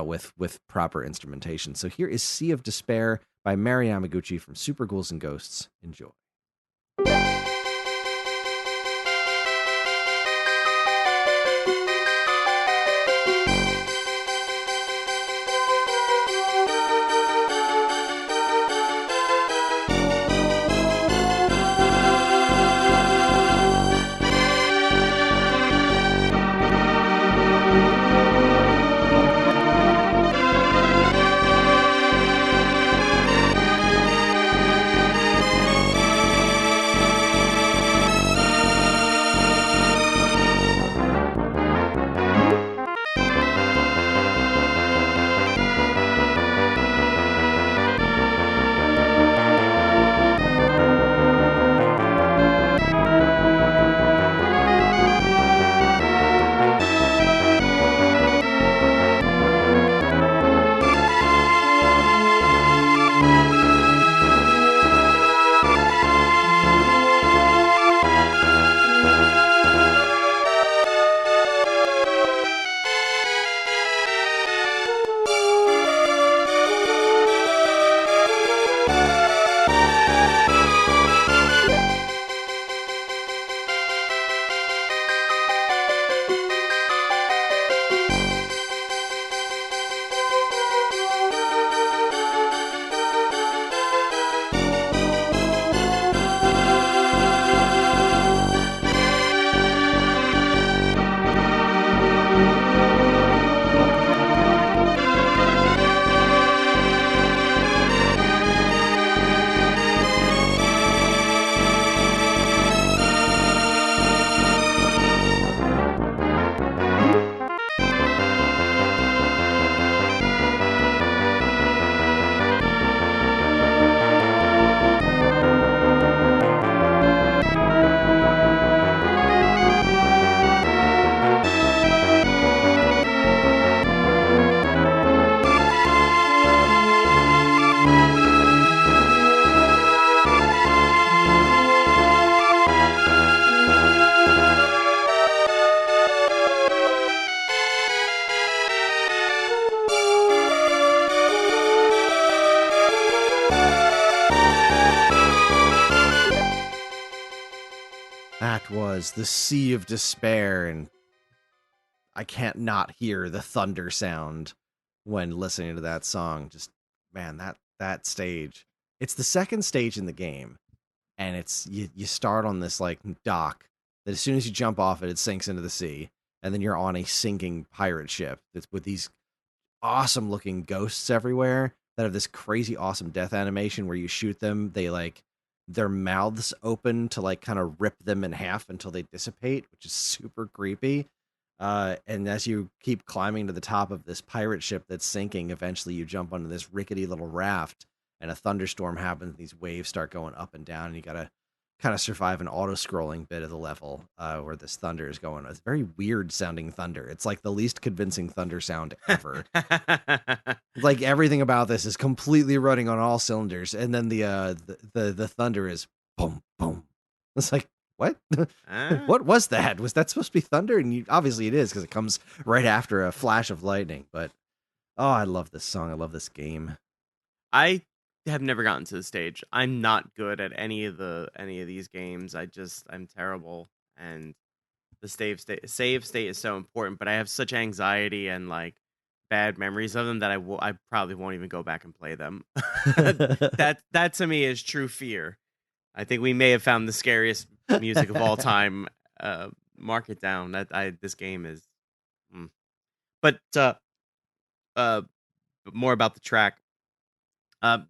with proper instrumentation. So here is Sea of Despair by Mari Yamaguchi from Super Ghouls and Ghosts. Enjoy. That was The Sea of Despair, and I can't not hear the thunder sound when listening to that song. Just man, that stage. It's the second stage in the game, and it's you start on this like dock that as soon as you jump off it, it sinks into the sea, and then you're on a sinking pirate ship that's with these awesome looking ghosts everywhere that have this crazy awesome death animation where you shoot them, they like their mouths open to like kind of rip them in half until they dissipate, which is super creepy. And as you keep climbing to the top of this pirate ship that's sinking, eventually you jump onto this rickety little raft, and a thunderstorm happens. These waves start going up and down, and you gotta kind of survive an auto-scrolling bit of the level where this thunder is going. It's very weird sounding thunder. It's like the least convincing thunder sound ever. Like everything about this is completely running on all cylinders, and then the thunder is boom boom. It's like, what? What was that? Was that supposed to be thunder? And obviously it is, because it comes right after a flash of lightning. But oh, I love this song. I love this game. I have never gotten to the stage. I'm not good at any of these games. I'm terrible, and the save state is so important. But I have such anxiety and like bad memories of them that I probably won't even go back and play them. That to me is true fear. I think we may have found the scariest music of all time. Mark it down. This game is. But more about the track.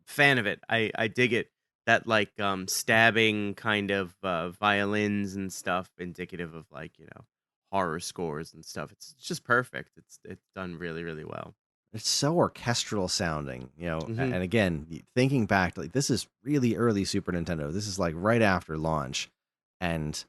Fan of it. I dig it. That like stabbing kind of violins and stuff, indicative of like, horror scores and stuff. It's just perfect. It's done really, really well. It's so orchestral sounding, Mhm. And again, thinking back, like this is really early Super Nintendo. This is like right after launch, and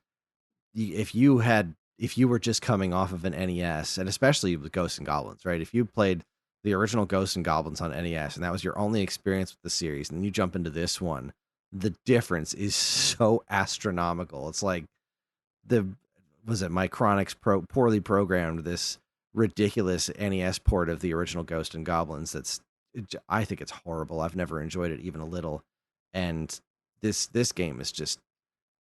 if you were just coming off of an NES, and especially with Ghosts and Goblins, right? If you played the original Ghosts and Goblins on NES, and that was your only experience with the series, and then you jump into this one, the difference is so astronomical. It's like Micronix poorly programmed this ridiculous NES port of the original Ghost and Goblins. I think it's horrible. I've never enjoyed it even a little. And this game is just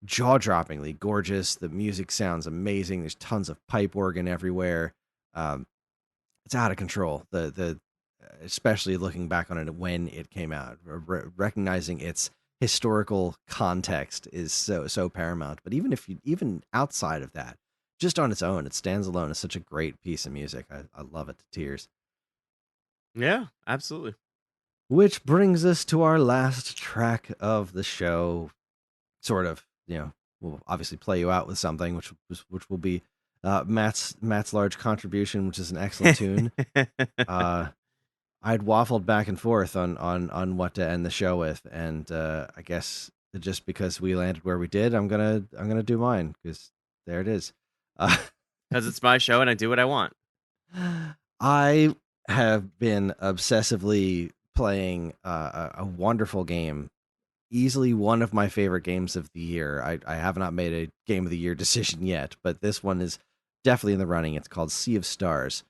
jaw-droppingly gorgeous. The music sounds amazing. There's tons of pipe organ everywhere. It's out of control. The especially looking back on it when it came out, recognizing its historical context is so paramount. But even outside of that, just on its own, it stands alone as such a great piece of music. I love it to tears. Yeah, absolutely. Which brings us to our last track of the show. Sort of, we'll obviously play you out with something, which will be Matt's large contribution, which is an excellent tune. I'd waffled back and forth on what to end the show with, and I guess just because we landed where we did, I'm gonna do mine, because there it is. Because it's my show and I do what I want. I have been obsessively playing a wonderful game, easily one of my favorite games of the year. I have not made a game of the year decision yet, but this one is definitely in the running. It's called Sea of Stars.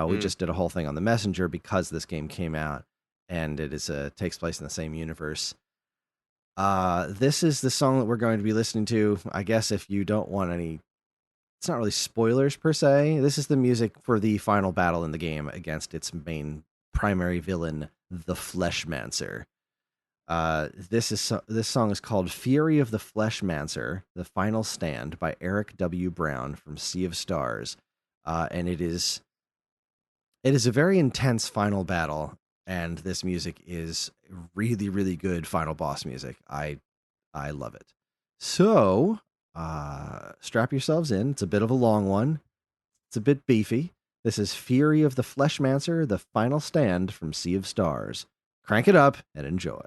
We just did a whole thing on the Messenger because this game came out, and it is takes place in the same universe. This is the song that we're going to be listening to. I guess if you don't want any, it's not really spoilers per se. This is the music for the final battle in the game against its main primary villain, the Flashmancer. This song is called "Fury of the Flashmancer: The Final Stand" by Eric W. Brown from Sea of Stars, and it is a very intense final battle, and this music is really, really good final boss music. I love it. So, strap yourselves in. It's a bit of a long one. It's a bit beefy. This is "Fury of the Flashmancer: The Final Stand" from Sea of Stars. Crank it up and enjoy.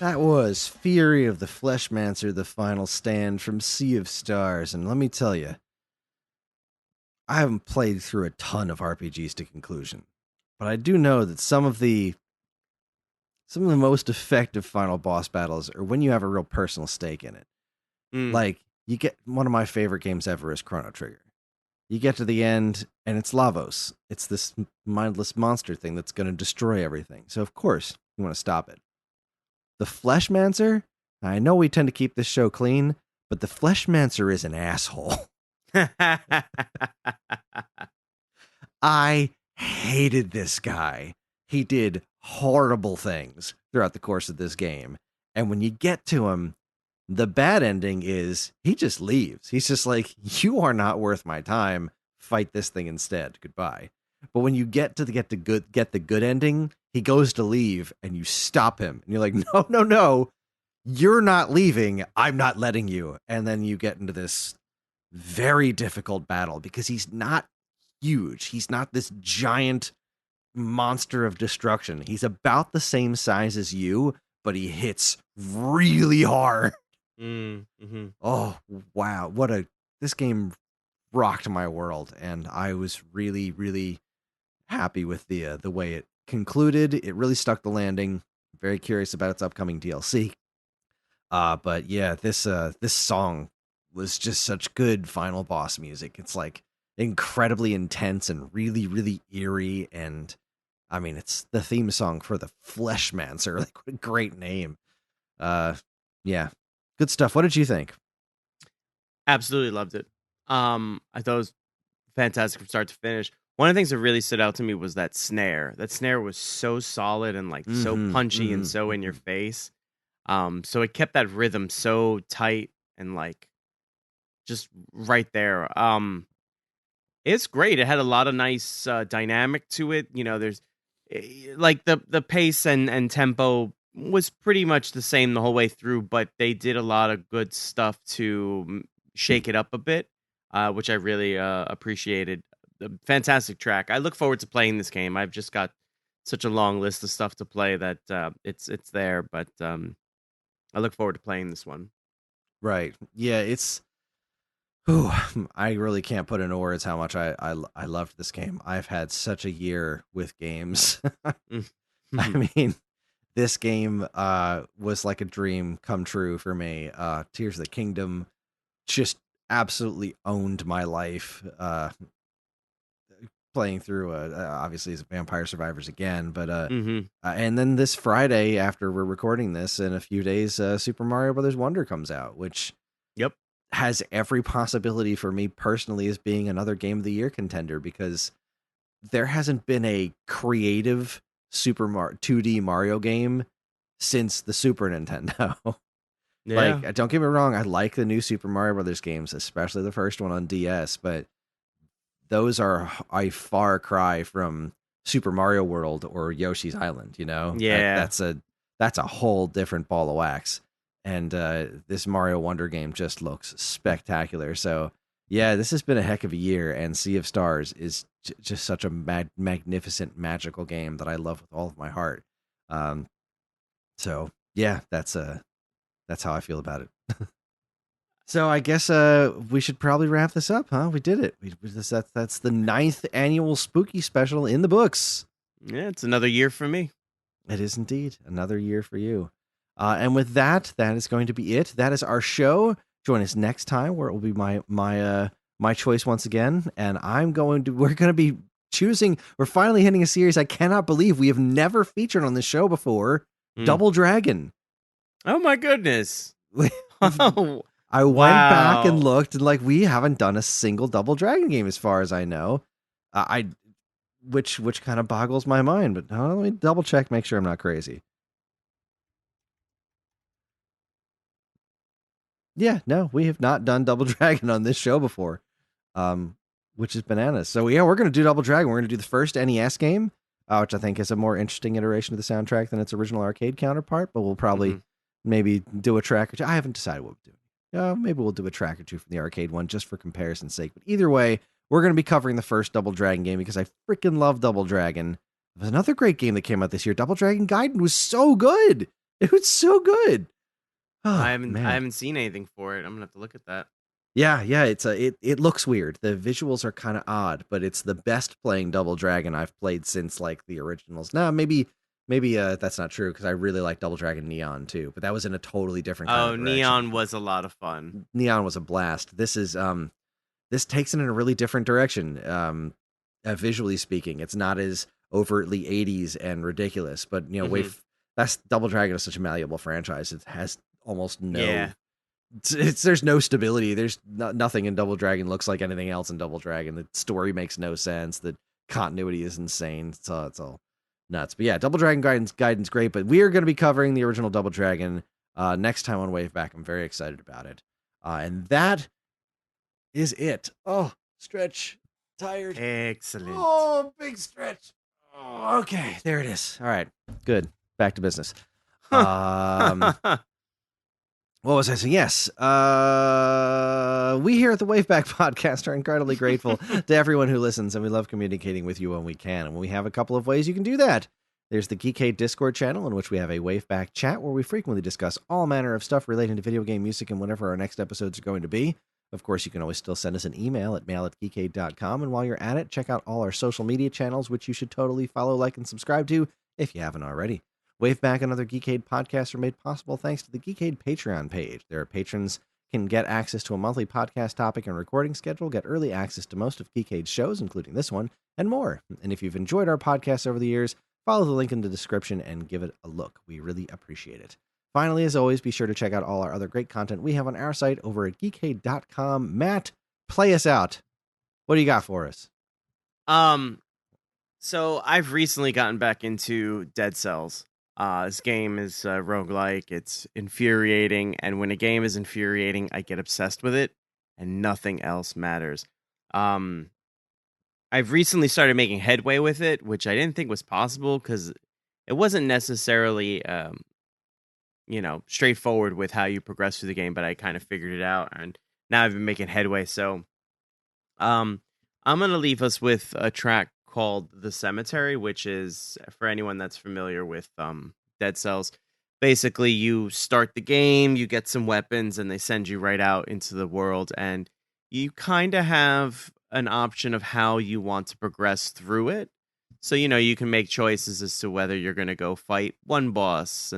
That was Fury of the Flashmancer, the final stand from Sea of Stars. And let me tell you, I haven't played through a ton of RPGs to conclusion, but I do know that some of the most effective final boss battles are when you have a real personal stake in it. Like, you get one of my favorite games ever is Chrono Trigger. You get to the end, and it's Lavos. It's this mindless monster thing that's going to destroy everything. So, of course, you want to stop it. The Fleshmancer, I know we tend to keep this show clean, but the Fleshmancer is an asshole. I hated this guy. He did horrible things throughout the course of this game. And when you get to him, the bad ending is he just leaves. He's just like, you are not worth my time. Fight this thing instead. Goodbye. But when you get the good ending, he goes to leave and you stop him. And you're like, no. You're not leaving. I'm not letting you. And then you get into this very difficult battle because he's not huge. He's not this giant monster of destruction. He's about the same size as you, but he hits really hard. Mm-hmm. Oh, wow. This game rocked my world, and I was really, really happy with the way it concluded. It really stuck the landing. Very curious about its upcoming DLC. But yeah, this song was just such good final boss music. It's like incredibly intense and really, really eerie. And I mean, it's the theme song for the Fleshmancer. Like, what a great name. Yeah, good stuff. What did you think? Absolutely loved it. I thought it was fantastic from start to finish. One of the things that really stood out to me was that snare. That snare was so solid and like so punchy and so in your face. So it kept that rhythm so tight and like just right there. It's great. It had a lot of nice dynamic to it. You know, there's like the pace and tempo was pretty much the same the whole way through, but they did a lot of good stuff to shake it up a bit, which I really appreciated. A fantastic track. I look forward to playing this game. I've just got such a long list of stuff to play that it's there, but I look forward to playing this one. Right. Yeah, it's Ooh, I really can't put into words how much I loved this game. I've had such a year with games. I mean, this game was like a dream come true for me. Tears of the Kingdom just absolutely owned my life. Playing through obviously as Vampire Survivors again, but and then this Friday after we're recording this in a few days, Super Mario Brothers Wonder comes out, which has every possibility for me personally as being another Game of the Year contender, because there hasn't been a creative 2D Mario game since the Super Nintendo. Like, don't get me wrong, I like the new Super Mario Brothers games, especially the first one on DS, but those are a far cry from Super Mario World or Yoshi's Island, you know? Yeah. That's a whole different ball of wax. And this Mario Wonder game just looks spectacular. So, yeah, this has been a heck of a year, and Sea of Stars is just such a magnificent, magical game that I love with all of my heart. So, yeah, that's how I feel about it. So I guess we should probably wrap this up, huh? We did it. That's the 9th annual Spooky Special in the books. Yeah, it's another year for me. It is indeed another year for you. And with that is going to be it. That is our show. Join us next time, where it will be my choice once again, and we're going to be choosing. We're finally hitting a series I cannot believe we have never featured on this show before. Double Dragon. Oh my goodness. I went back and looked, and like, we haven't done a single Double Dragon game as far as I know. Which kind of boggles my mind, but let me double check, make sure I'm not crazy. Yeah, no, we have not done Double Dragon on this show before, which is bananas. So yeah, we're going to do Double Dragon. We're going to do the first NES game, which I think is a more interesting iteration of the soundtrack than its original arcade counterpart, but we'll probably maybe do a track or two. I haven't decided what we're doing. Maybe we'll do a track or two from the arcade one just for comparison's sake. But either way, we're going to be covering the first Double Dragon game because I freaking love Double Dragon. There's another great game that came out this year. Double Dragon Gaiden was so good. It was so good. Oh, I man. haven't seen anything for it. I'm gonna have to look at that. Yeah, it looks weird. The visuals are kind of odd, but it's the best playing Double Dragon I've played since like the originals. Now, maybe that's not true because I really like Double Dragon Neon too, but that was in a totally different kind Oh, of direction. Neon was a lot of fun. Neon was a blast. This takes it in a really different direction. Visually speaking, it's not as overtly 80s and ridiculous, but that's Double Dragon is such a malleable franchise. It has almost no Yeah. there's no stability. There's nothing in Double Dragon looks like anything else in Double Dragon. The story makes no sense. The continuity is insane. It's all nuts. But yeah, Double Dragon Guidance great. But we are going to be covering the original Double Dragon next time on WaveBack. I'm very excited about it. And that is it. Oh, stretch. Tired. Excellent. Oh, big stretch. Oh, okay, there it is. All right, good. Back to business. What was I saying? Yes. We here at the WaveBack podcast are incredibly grateful to everyone who listens, and we love communicating with you when we can. And we have a couple of ways you can do that. There's the Geekade Discord channel, in which we have a WaveBack chat where we frequently discuss all manner of stuff relating to video game music and whenever our next episodes are going to be. Of course, you can always still send us an email at mail@geekade.com. And while you're at it, check out all our social media channels, which you should totally follow, like, and subscribe to if you haven't already. WaveBack and other Geekade podcasts are made possible thanks to the Geekade Patreon page. Their patrons can get access to a monthly podcast topic and recording schedule, get early access to most of Geekade's shows, including this one, and more. And if you've enjoyed our podcasts over the years, follow the link in the description and give it a look. We really appreciate it. Finally, as always, be sure to check out all our other great content we have on our site over at geekade.com. Matt, play us out. What do you got for us? So I've recently gotten back into Dead Cells. This game is roguelike. It's infuriating, and when a game is infuriating, I get obsessed with it, and nothing else matters. I've recently started making headway with it, which I didn't think was possible because it wasn't necessarily straightforward with how you progress through the game, but I kind of figured it out, and now I've been making headway. So, I'm gonna leave us with a track called "The Cemetery," which is, for anyone that's familiar with Dead Cells. Basically, you start the game, you get some weapons, and they send you right out into the world, and you kind of have an option of how you want to progress through it. So, you can make choices as to whether you're going to go fight one boss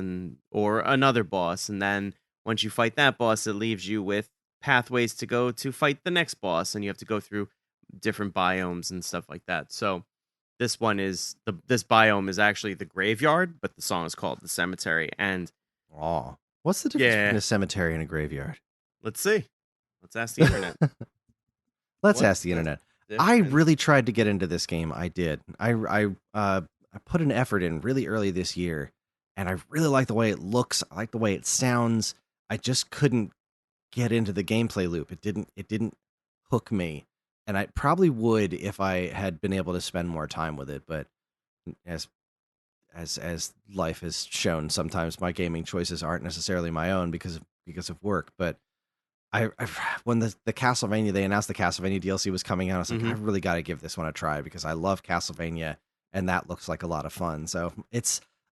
or another boss. And then once you fight that boss, it leaves you with pathways to go to fight the next boss. And you have to go through different biomes and stuff like that. So this biome is actually the graveyard, but the song is called The Cemetery. And what's the difference between a cemetery and a graveyard? Let's see. Let's ask the internet. Let's ask the internet. I really tried to get into this game. I did. I put an effort in really early this year, and I really like the way it looks. I like the way it sounds. I just couldn't get into the gameplay loop. It didn't hook me, and I probably would if I had been able to spend more time with it. But as life has shown, sometimes my gaming choices aren't necessarily my own because of work. But when the Castlevania, they announced the Castlevania DLC was coming out, I was like, I really got to give this one a try because I love Castlevania and that looks like a lot of fun. So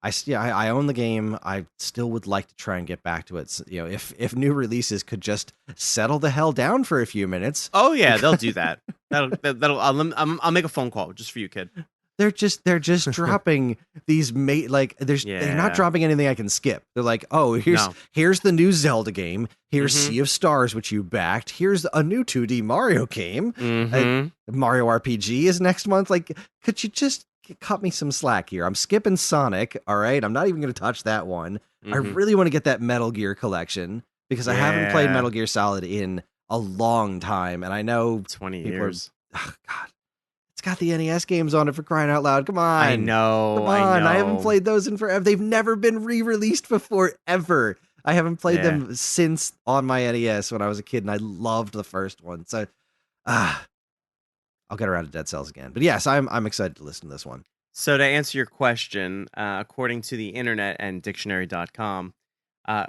I own the game. I still would like to try and get back to it. So, if new releases could just settle the hell down for a few minutes. Oh yeah, they'll do that. I'll make a phone call just for you, kid. They're just dropping these they're not dropping anything I can skip. They're like, oh, here's the new Zelda game. Here's Sea of Stars, which you backed. Here's a new 2D Mario game. Mario RPG is next month. Like, could you just cut me some slack here? I'm skipping Sonic. All right, I'm not even going to touch that one. I really want to get that Metal Gear collection because I haven't played Metal Gear Solid in a long time, and I know 20 years. Oh God. It's got the NES games on it, for crying out loud. Come on. I know. Come on. I haven't played those in forever. They've never been re-released before, ever. I haven't played them since on my NES when I was a kid, and I loved the first one. So, I'll get around to Dead Cells again. But yes, I'm excited to listen to this one. So to answer your question, according to the internet and dictionary.com,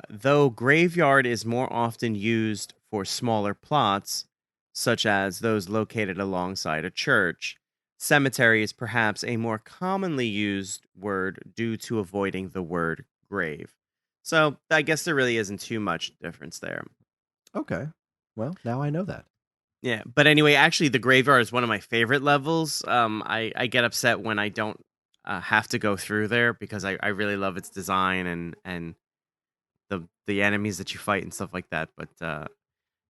though graveyard is more often used for smaller plots, such as those located alongside a church, cemetery is perhaps a more commonly used word due to avoiding the word grave. So I guess there really isn't too much difference there. Okay. Well, now I know that. Yeah, but anyway, actually, the graveyard is one of my favorite levels. I get upset when I don't have to go through there because I really love its design and the enemies that you fight and stuff like that. But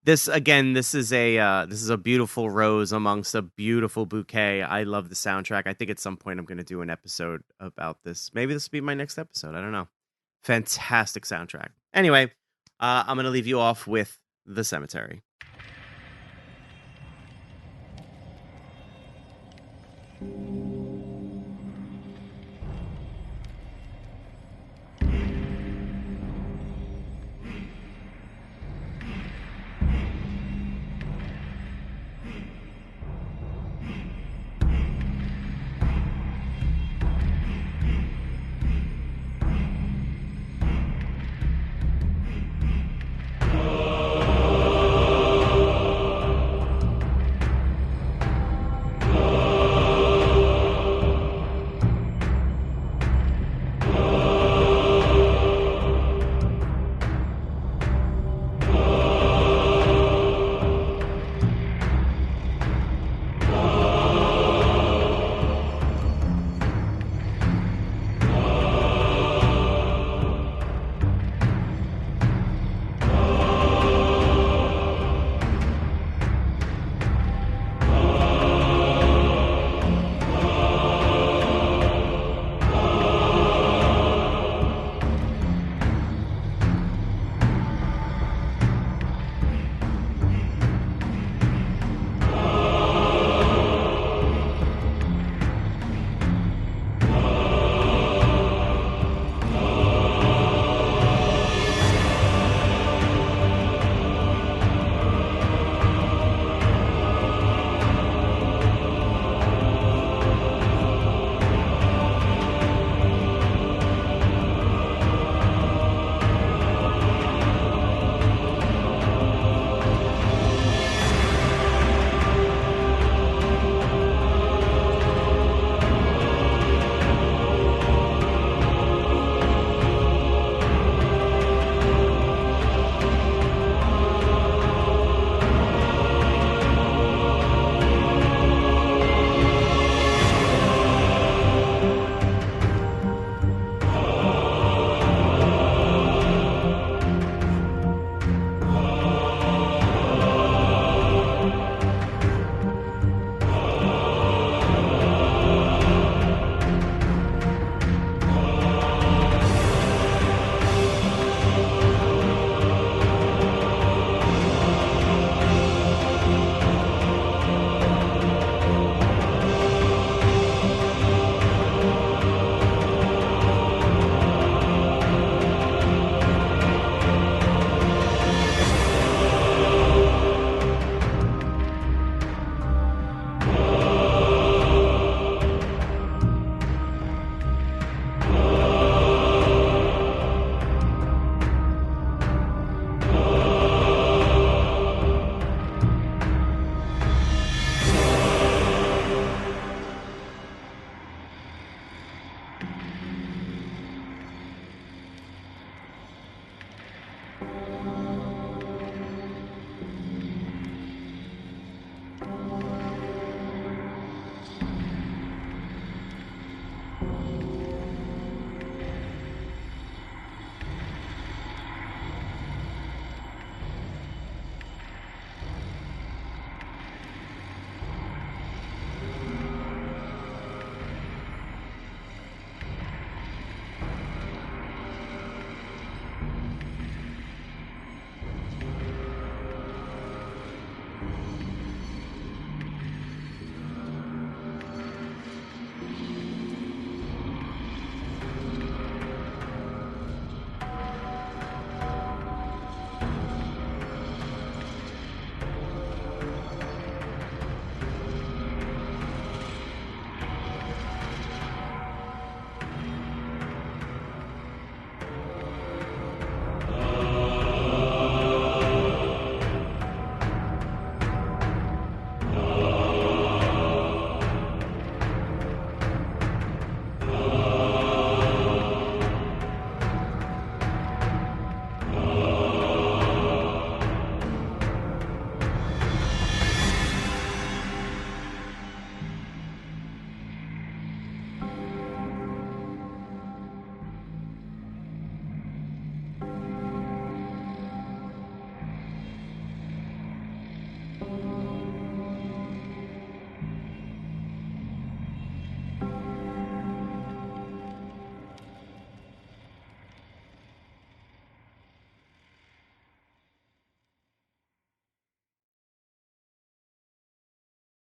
this is a beautiful rose amongst a beautiful bouquet. I love the soundtrack. I think at some point I'm going to do an episode about this. Maybe this will be my next episode. I don't know. Fantastic soundtrack. Anyway, I'm going to leave you off with The Cemetery.